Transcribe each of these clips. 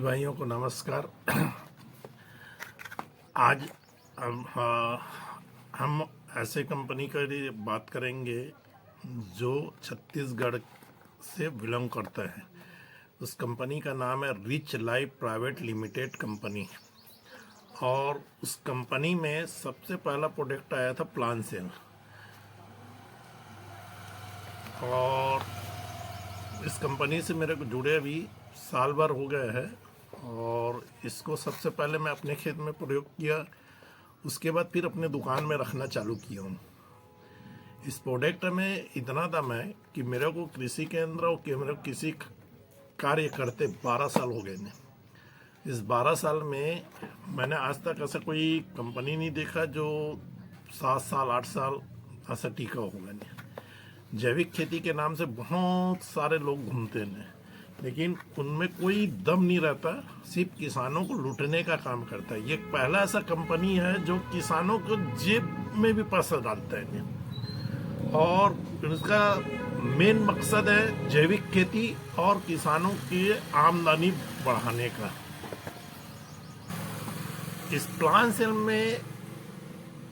भाइयों को नमस्कार। आज हम ऐसे कंपनी का बात करेंगे जो छत्तीसगढ़ से बिलोंग करता है। उस कंपनी का नाम है rich life private limited company. और उस कंपनी में सबसे पहला प्रोडक्ट आया था प्लान सेल। और इस कंपनी से मेरे को जुड़े अभी साल भर हो गए हैं। और इसको सबसे पहले मैं अपने खेत में प्रयोग किया, उसके बाद फिर अपने दुकान में रखना चालू किया हूँ। इस प्रोडक्ट में इतना दम है कि मेरे को कृषि केंद्र और मेरे को किसी कार्य करते 12 साल हो गए ने। इस 12 साल में मैंने आज तक ऐसा कोई कंपनी नहीं देखा जो 7 साल 8 साल ऐसा टिका होगा नहीं। जैविक खेती के नाम से बहुत सारे लोग घूमते हैं, लेकिन उनमें कोई दम नहीं रहता, सिर्फ किसानों को लूटने का काम करता है। ये पहला ऐसा कंपनी है जो किसानों को जेब में भी पैसा डालता है। और इसका मेन मकसद है जैविक खेती और किसानों की आमदनी बढ़ाने का। इस प्लान सेल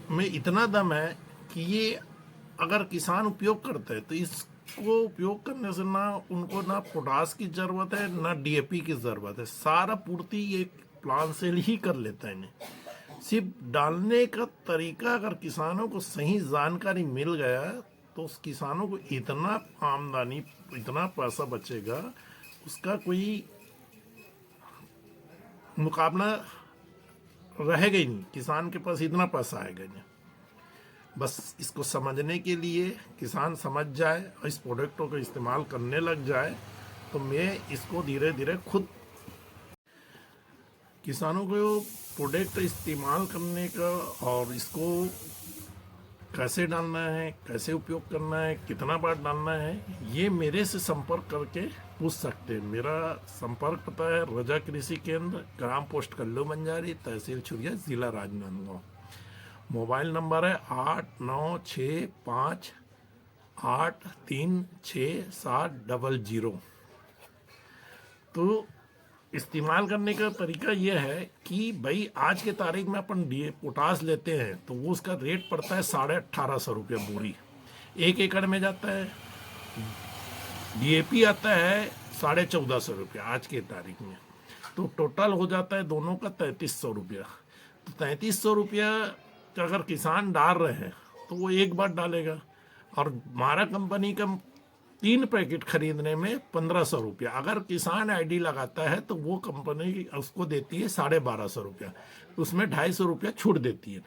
में इतना दम है कि ये अगर किसान उपयोग करते हैं तो इसको उपयोग करने से ना उनको ना पोटास की ज़रूरत है ना डीएपी की ज़रूरत है। सारा पूर्ति ये प्लान सेल ही कर लेता है इन्हें। सिर्फ डालने का तरीका अगर किसानों को सही जानकारी मिल गया तो उस किसानों को इतना आमदनी, इतना पैसा बचेगा, उसका कोई मुकाबला रहेगा ही नहीं। किसान के पास इतना पैसा आएगा नहीं। बस इसको समझने के लिए किसान समझ जाए और इस प्रोडक्टों का इस्तेमाल करने लग जाए तो मैं इसको धीरे धीरे खुद किसानों को प्रोडक्ट इस्तेमाल करने का और इसको कैसे डालना है, कैसे उपयोग करना है, कितना बार डालना है, ये मेरे से संपर्क करके पूछ सकते हैं। मेरा संपर्क पता है रजा कृषि केंद्र, ग्राम पोस्ट कल्लू बंजारी, तहसील छुरिया, जिला राजनांदगांव। मोबाइल नंबर है 8965836700। तो इस्तेमाल करने का तरीका यह है कि भाई आज के तारीख में अपन पोटास लेते हैं तो वो उसका रेट पड़ता है 1850 रुपये बोरी, 1 एकड़ में जाता है। डीएपी आता है 1450 रुपये आज के तारीख में। तो टोटल हो जाता है दोनों का 3300 रुपया। तो 3300 रुपया अगर किसान डाल रहे हैं तो वो एक बार डालेगा। और हमारा कंपनी का 3 पैकेट खरीदने में 1500 रुपया। अगर किसान आईडी लगाता है तो वो कंपनी उसको देती है 1250 रुपया, उसमें 250 रुपया छूट देती है।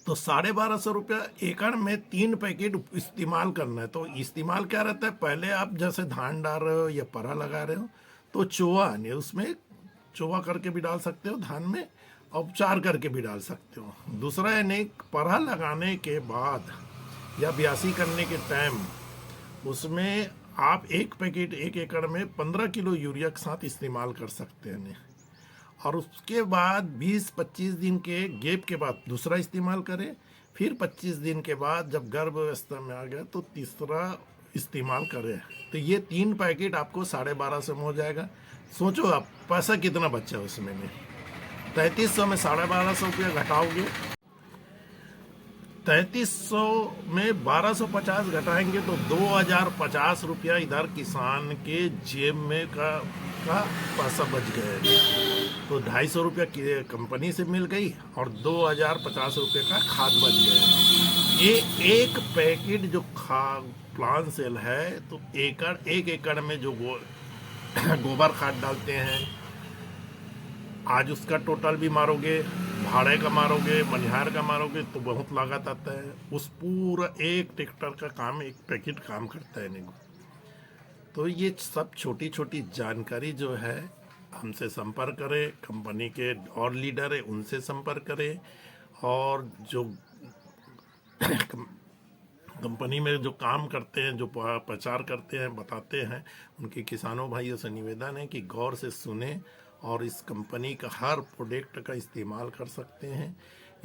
तो 1250 रुपया एकड़ में 3 पैकेट इस्तेमाल करना है। तो इस्तेमाल क्या रहता है, पहले आप जैसे धान डाल रहे हो या परा लगा रहे हो तो चोवा यानी उसमें चोवा करके भी डाल सकते हो धान में, उपचार करके भी डाल सकते हो। दूसरा है नहीं, पराहा लगाने के बाद या ब्यासी करने के टाइम उसमें आप 1 पैकेट 1 एकड़ में 15 किलो यूरिया के साथ इस्तेमाल कर सकते हैं। और उसके बाद 20-25 दिन के गैप के बाद दूसरा इस्तेमाल करें। फिर 25 दिन के बाद जब गर्भ अवस्था में आ गया तो तीसरा इस्तेमाल करें। तो ये 3 पैकेट आपको 1250 में हो जाएगा। सोचो आप पैसा कितना बचा उसमें। 3300 में 1250 रुपया घटाओगे, 3300 में 1250 घटाएंगे तो 2050 रुपया इधर किसान के जेब में का पैसा बच गया। तो 250 रुपया कंपनी से मिल गई और 2050 रुपये का खाद बच गया। ये 1 पैकेट जो प्लान सेल है तो 1 एकड़ में जो गोबर खाद डालते हैं, आज उसका टोटल भी मारोगे, भाड़े का मारोगे, मनिहार का मारोगे तो बहुत लागत आता है। उस पूरा 1 ट्रैक्टर का काम 1 पैकेट काम करता है नहीं। तो ये सब छोटी छोटी जानकारी जो है हमसे संपर्क करें। कंपनी के और लीडर है उनसे संपर्क करें। और जो कंपनी में जो काम करते हैं, जो प्रचार करते हैं, बताते हैं, उनके किसानों भाइयों से निवेदन है कि गौर से सुने और इस कंपनी का हर प्रोडक्ट का इस्तेमाल कर सकते हैं।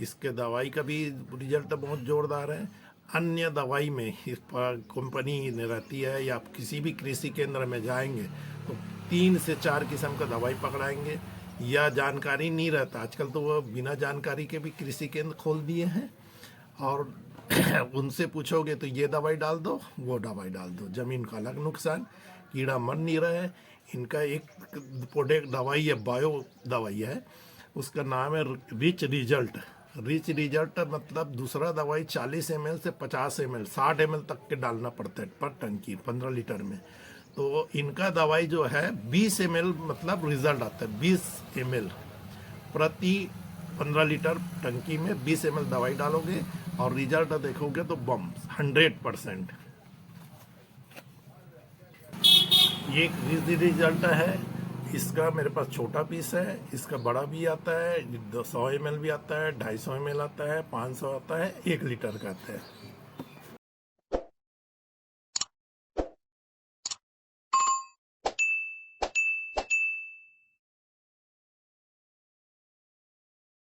इसके दवाई का भी रिजल्ट बहुत जोरदार है। अन्य दवाई में इस पर कंपनी रहती है या आप किसी भी कृषि केंद्र में जाएंगे तो 3 से 4 किस्म का दवाई पकड़ाएंगे, या जानकारी नहीं रहता। आजकल तो वो बिना जानकारी के भी कृषि केंद्र खोल दिए हैं, और उनसे पूछोगे तो ये दवाई डाल दो, वो दवाई डाल दो, जमीन का अलग नुकसान, कीड़ा मर नहीं रहा है। इनका एक प्रोडक्ट दवाई है, बायो दवाई है, उसका नाम है रिच रिजल्ट। रिच रिजल्ट मतलब दूसरा दवाई 40 ml से 50 ml 60 ml तक के डालना पड़ता है पर टंकी 15 लीटर में। तो इनका दवाई जो है 20 ml मतलब रिजल्ट आता है, 20 ml प्रति 15 लीटर टंकी में 20 ml दवाई डालोगे और रिजल्ट देखोगे तो बम 100%। ये रिजल्ट है। इसका मेरे पास छोटा पीस है, इसका बड़ा भी आता है, 100 ml भी आता है, 250 ml आता है, 500 आता है, 1 लीटर का आता है।